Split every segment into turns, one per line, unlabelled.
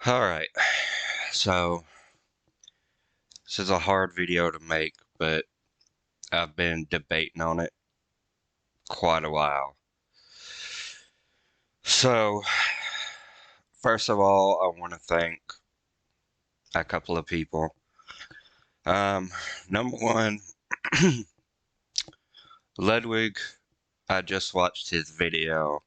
Alright, so this is a hard video to make, but I've been debating on it quite a while. So, first of all, I want to thank a couple of people. Um, Number one, Ludwig, I just watched his video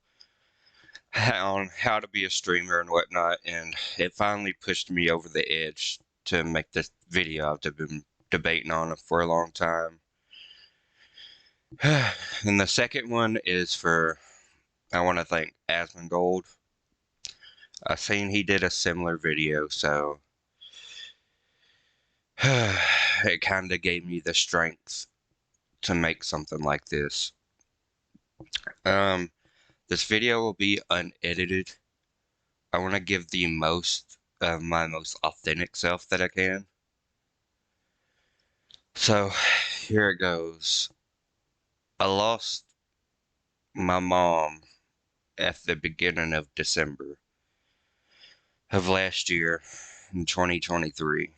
on how to be a streamer and whatnot, and it finally pushed me over the edge to make this video I've been debating on for a long time. And the second one is I want to thank Asmongold. I seen he did a similar video, so it kind of gave me the strength to make something like this. Um, this video will be unedited. I want to give the most of my most authentic self that I can. So, here it goes. I lost my mom at the beginning of December of last year in 2023.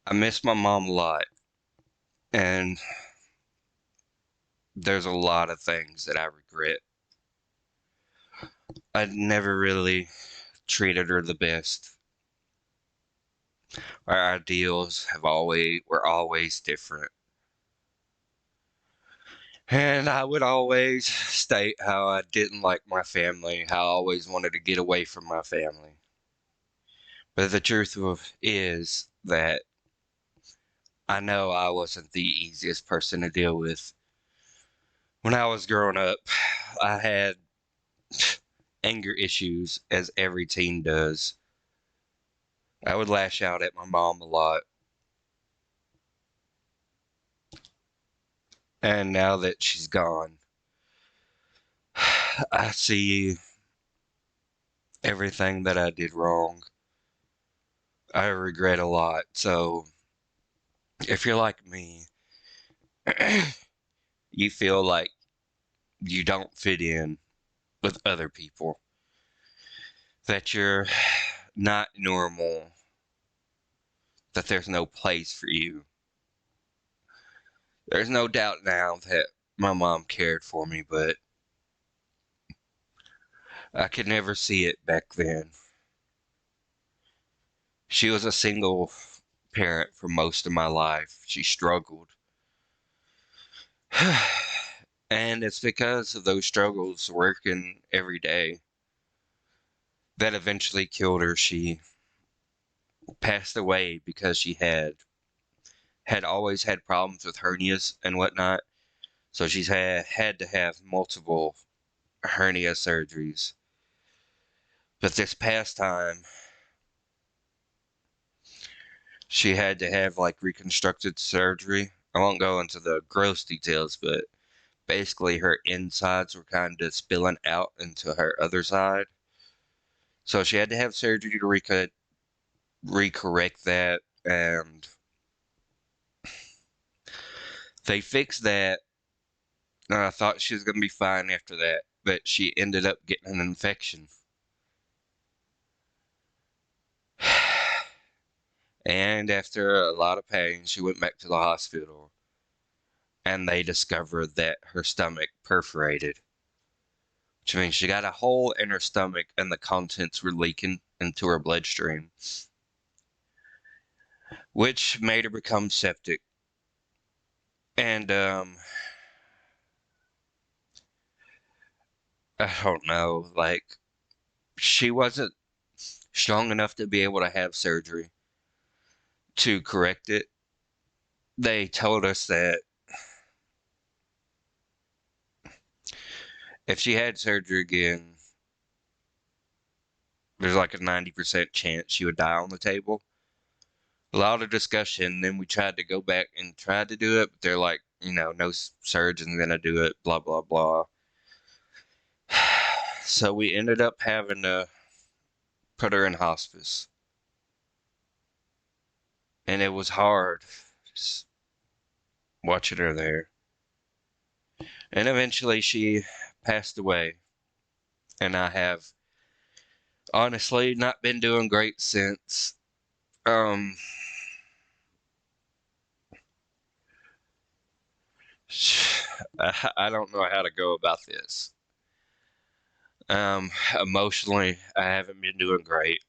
I miss my mom a lot, and there's a lot of things that I regret. I never really treated her the best. Our ideals were always different. And I would always state how I didn't like my family, how I always wanted to get away from my family. But the truth is that I know I wasn't the easiest person to deal with. When I was growing up, I had anger issues, as every teen does. I would lash out at my mom a lot. And now that she's gone, I see everything that I did wrong. I regret a lot. So, if you're like me, you feel like you don't fit in with other people, that you're not normal, that there's no place for you. There's no doubt now that my mom cared for me, but I could never see it back then. She was a single parent for most of my life. She struggled. And it's because of those struggles, working every day, that eventually killed her. She passed away because she had always had problems with hernias and whatnot. So she's had to have multiple hernia surgeries. But this past time, she had to have like reconstructed surgery. I won't go into the gross details, but basically her insides were kind of spilling out into her other side. So she had to have surgery to recorrect that, and they fixed that. And I thought she was going to be fine after that, but she ended up getting an infection. And after a lot of pain, she went back to the hospital, and they discovered that her stomach perforated, which means she got a hole in her stomach and the contents were leaking into her bloodstream, which made her become septic. And I don't know, like, she wasn't strong enough to be able to have surgery to correct it. They told us that if she had surgery again, there's like a 90% chance she would die on the table. A lot of discussion. Then we tried to go back and tried to do it, but they're like, no surgeon's gonna do it, blah, blah, blah. So we ended up having to put her in hospice. And it was hard just watching her there. And eventually she passed away. And I have Honestly, not been doing great since. Um, I don't know how to go about this. Emotionally, I haven't been doing great.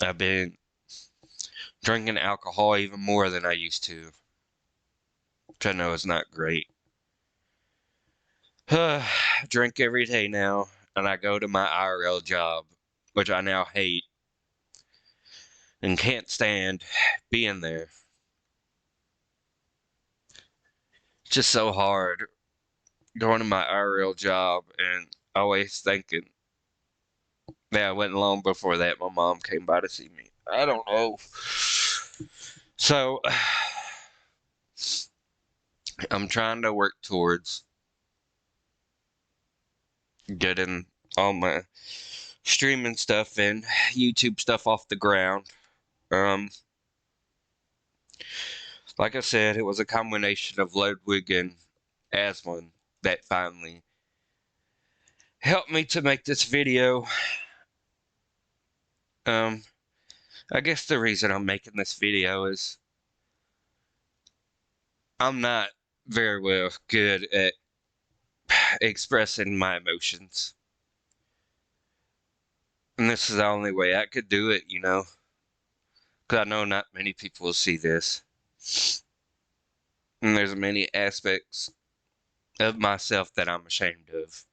I've been drinking alcohol even more than I used to, which I know is not great. I drink every day now, and I go to my IRL job, which I now hate and can't stand being there. It's just so hard going to my IRL job and always thinking, yeah, I went long before that. My mom came by to see me. I don't know. So, I'm trying to work towards getting all my streaming stuff and YouTube stuff off the ground. Um, like I said, it was a combination of Ludwig and Aslan that finally helped me to make this video. Um, I guess the reason I'm making this video is I'm not very well good at expressing my emotions. And this is the only way I could do it, because I know not many people will see this. And there's many aspects of myself that I'm ashamed of.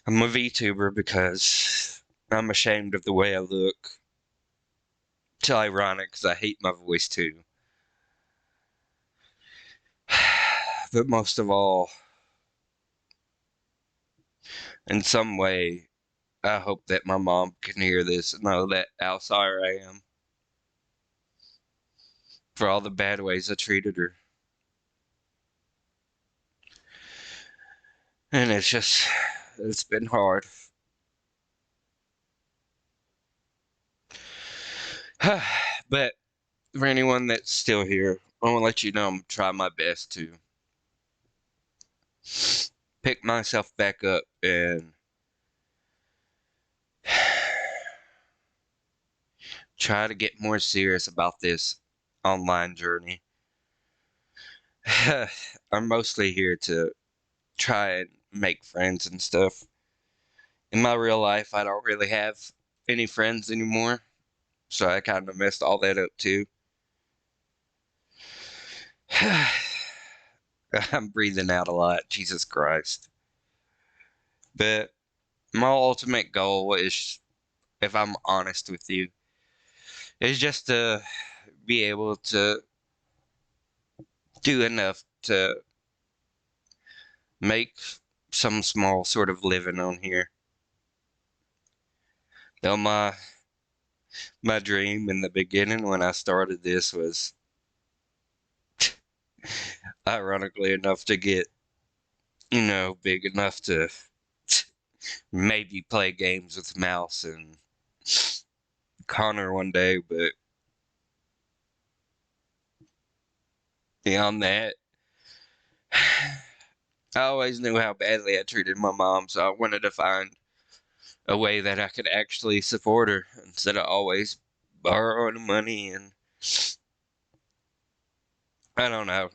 I'm a VTuber because I'm ashamed of the way I look. It's ironic because I hate my voice too. But most of all, in some way, I hope that my mom can hear this and know that how sorry I am for all the bad ways I treated her. And it's been hard. But for anyone that's still here, I want to let you know I'm trying my best to pick myself back up and try to get more serious about this online journey. I'm mostly here to try and make friends and stuff. In my real life, I don't really have any friends anymore, so I kind of messed all that up too. I'm breathing out a lot, Jesus Christ. But my ultimate goal is, if I'm honest with you, is just to be able to do enough to make some small sort of living on here. Though my dream in the beginning when I started this was, ironically enough, to get, big enough to maybe play games with Mouse and Connor one day, but beyond that, I always knew how badly I treated my mom, so I wanted to find a way that I could actually support her instead of always borrowing money. And I don't know.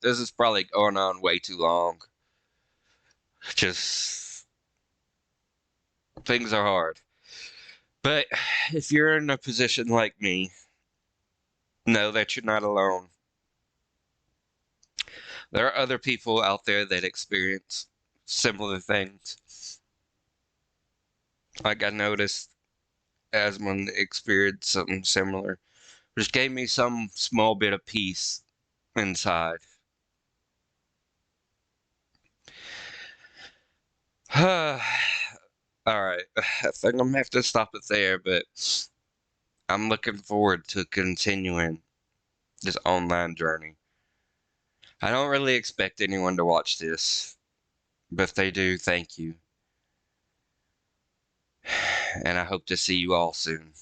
This is probably going on way too long. Just things are hard. But if you're in a position like me, know that you're not alone. There are other people out there that experience similar things. Like I noticed Asmund experienced something similar, which gave me some small bit of peace inside. Alright, I think I'm gonna have to stop it there, but I'm looking forward to continuing this online journey. I don't really expect anyone to watch this, but if they do, thank you. And I hope to see you all soon.